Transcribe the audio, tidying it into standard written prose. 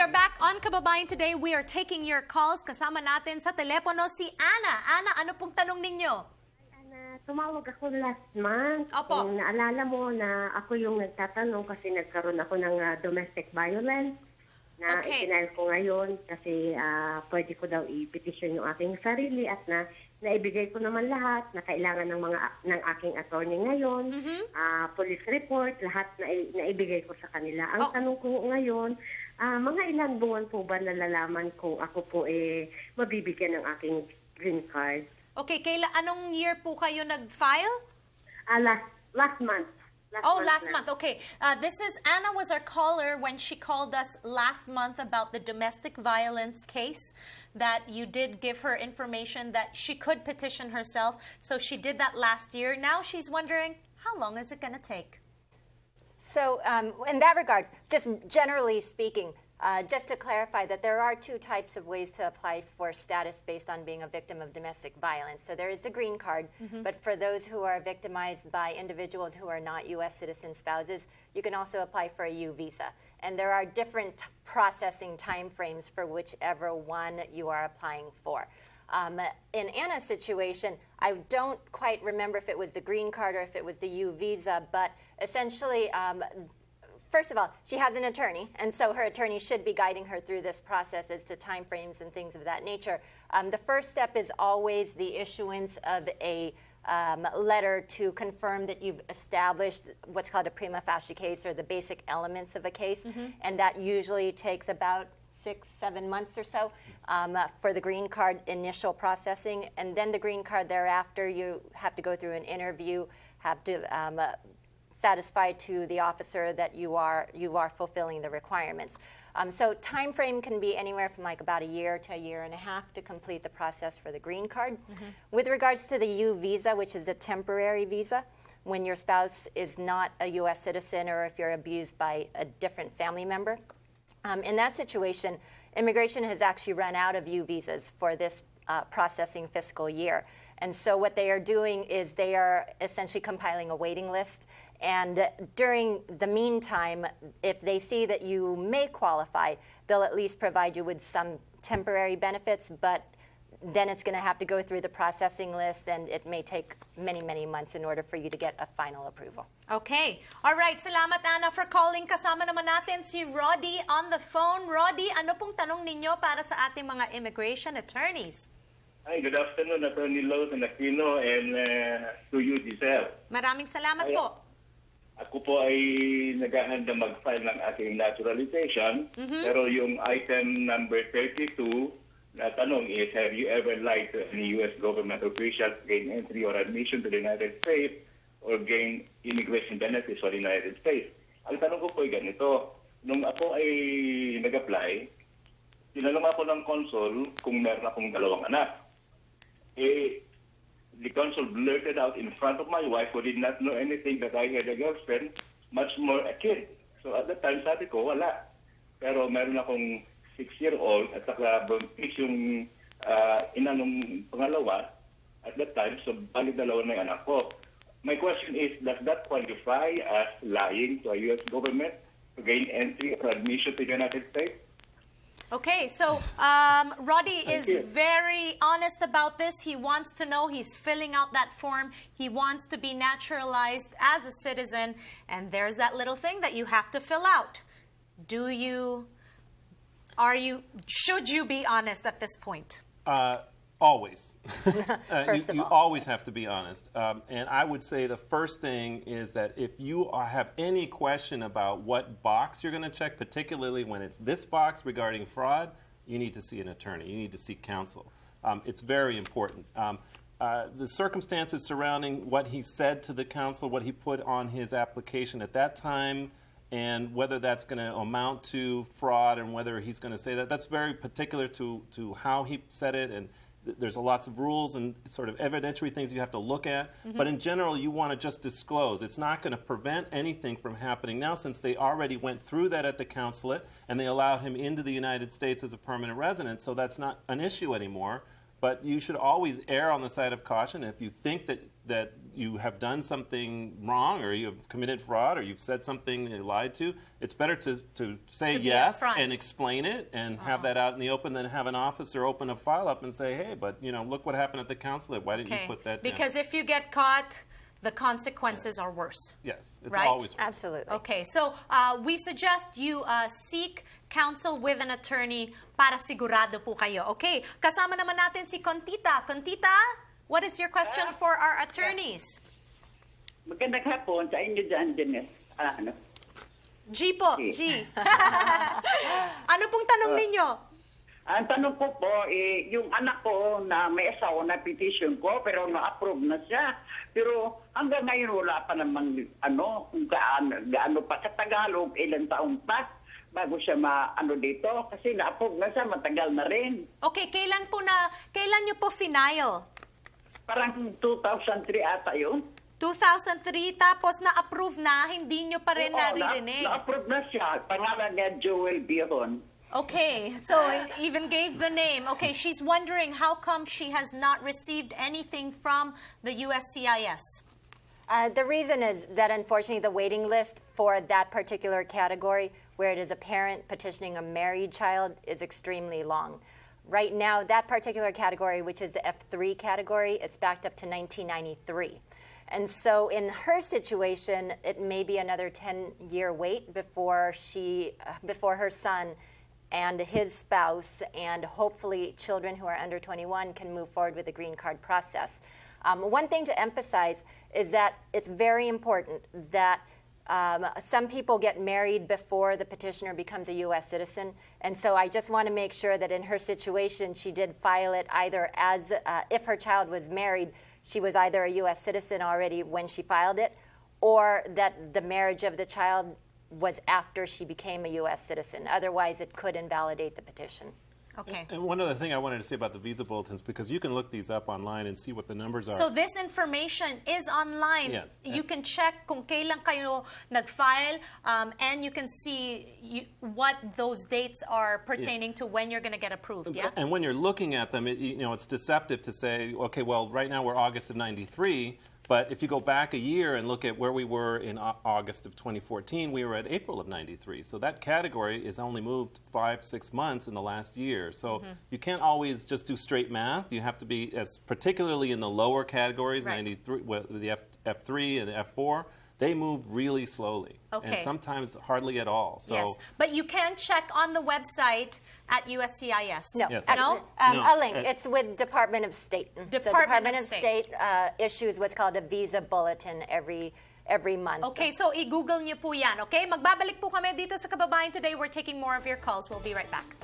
are back on Kababyan today. We are taking your calls. Kasama natin sa telepono si Ana. Ana, ano pong tanong ninyo? Ana, tumawag ako last month. Opo. Kung naalala mo na ako yung nagtatanong kasi nagkaroon ako ng domestic violence na itinayal ko ngayon kasi pwede ko daw i-petition yung aking sarili at naibigay ko naman lahat na kailangan ng aking attorney ngayon, police report, lahat na naibigay ko sa kanila. Ang tanong ko ngayon, mga ilang buwan po ba nalalaman kung ako po mabibigyan ng aking green card? Okay, anong year po kayo nag-file? Last month. Last month. Okay. Anna was our caller when she called us last month about the domestic violence case that you did give her information that she could petition herself. So she did that last year. Now she's wondering, how long is it going to take? So in that regard, just generally speaking, just to clarify that there are two types of ways to apply for status based on being a victim of domestic violence. So there is the green card, but for those who are victimized by individuals who are not U.S. citizen spouses, you can also apply for a U visa. And there are different processing timeframes for whichever one you are applying for. In Anna's situation, I don't quite remember if it was the green card or if it was the U visa, but essentially, first of all, she has an attorney, and so her attorney should be guiding her through this process as to timeframes and things of that nature. The first step is always the issuance of a letter to confirm that you've established what's called a prima facie case, or the basic elements of a case, and that usually takes about 6-7 months or so for the green card initial processing, and then the green card thereafter, you have to go through an interview, have to satisfy to the officer that you are fulfilling the requirements. So time frame can be anywhere from like about a year to a year and a half to complete the process for the green card. With regards to the U visa, which is the temporary visa, when your spouse is not a U.S. citizen or if you're abused by a different family member, in that situation, immigration has actually run out of U visas for this processing fiscal year. And so what they are doing is they are essentially compiling a waiting list. And during the meantime, if they see that you may qualify, they'll at least provide you with some temporary benefits, but then it's going to have to go through the processing list, and it may take many, many months in order for you to get a final approval. Okay. All right. Salamat, Ana, for calling. Kasama naman natin si Roddy on the phone. Roddy, ano pong tanong ninyo para sa ating mga immigration attorneys? Hi, good afternoon, Attorney Lowe and Aquino, and to you, Giselle. Maraming salamat po. Ako po ay naghahanda mag-file ng aking naturalization, pero yung item number 32 na tanong is, have you ever lied to any U.S. government official to gain entry or admission to the United States or gain immigration benefits for the United States? Ang tanong ko po ay ganito. Nung ako ay nag-apply, tinanong ako ng consul kung meron akong 2 anak. The consul blurted out in front of my wife, who did not know anything that I had a girlfriend, much more a kid. So at that time, sabi ko, wala. Pero meron akong 6-year-old at saka buntis yung ina nung pangalawa at that time, so bali 2 na yung anak ko. My question is, does that qualify as lying to a U.S. government to gain entry or admission to the United States? Okay, so Roddy is very honest about this. He wants to know. He's filling out that form. He wants to be naturalized as a citizen. And there's that little thing that you have to fill out. Should you be honest at this point? Always. First of you all. always have to be honest. And I would say the first thing is that if you have any question about what box you're going to check, particularly when it's this box regarding fraud, you need to see an attorney. You need to seek counsel. It's very important. The circumstances surrounding what he said to the counsel, what he put on his application at that time, and whether that's going to amount to fraud and whether he's going to say that, that's very particular to how he said it, and there's lots of rules and sort of evidentiary things you have to look at. But in general, you want to just disclose. It's not going to prevent anything from happening now, since they already went through that at the consulate and they allowed him into the United States as a permanent resident, so that's not an issue anymore. But you should always err on the side of caution. If you think that you have done something wrong, or you have committed fraud, or you've said something that you lied to, it's better to say yes and explain it and have that out in the open than have an officer open a file up and say, hey, but look what happened at the consulate. Why didn't you put that down? Because if you get caught, the consequences are worse. Yes, it's right? always worse. Absolutely. Okay, so we suggest you seek counsel with an attorney para sigurado po kayo. Okay, kasama naman natin si Contita. Contita, what is your question for our attorneys? Magandang hapon sa inyo dyan, Dennis. G po, G. Ano pong tanong ninyo? Ang tanong ko po, yung anak ko na may asawa na petition ko, pero na-approve na siya. Pero hanggang ngayon wala pa namang kung gaano pa sa Tagalog, ilang taong pa bago siya dito. Kasi na-approve na siya, matagal na rin. Okay, kailan nyo po final? Parang 2003 ata yun. 2003, tapos na-approve na, hindi nyo pa rin naririnig. Na-approve na siya. Pangalan niya Joel Bihon. Okay, so even gave the name. Okay, she's wondering how come she has not received anything from the USCIS. The reason is that unfortunately the waiting list for that particular category, where it is a parent petitioning a married child, is extremely long. Right now, that particular category, which is the F3 category, it's backed up to 1993. And so in her situation, it may be another 10-year wait before her son and his spouse and hopefully children who are under 21 can move forward with the green card process. One thing to emphasize is that it's very important that some people get married before the petitioner becomes a U.S. citizen. And so I just want to make sure that in her situation, she did file it either as, if her child was married, she was either a U.S. citizen already when she filed it, or that the marriage of the child was after she became a U.S. citizen. Otherwise, it could invalidate the petition. Okay. And one other thing I wanted to say about the visa bulletins, because you can look these up online and see what the numbers are. So this information is online. Yes. You can check kung kailan kayo nag-file, and you can see what those dates are pertaining to when you're going to get approved. Yeah. And when you're looking at them, it's deceptive to say, okay, well, right now we're August of '93. But if you go back a year and look at where we were in August of 2014, we were at April of '93. So that category is only moved 5-6 months in the last year. So you can't always just do straight math. You have to be, particularly in the lower categories, right. 93, the F3 and the F4, they move really slowly. Okay. And sometimes hardly at all. So yes, but you can check on the website at USCIS. No, Yes. No? a link. It's with Department of State. Department of State issues what's called a visa bulletin every month. Okay, so i-Google nyo po yan, okay? Magbabalik po kami dito sa Kababayan Today. We're taking more of your calls. We'll be right back.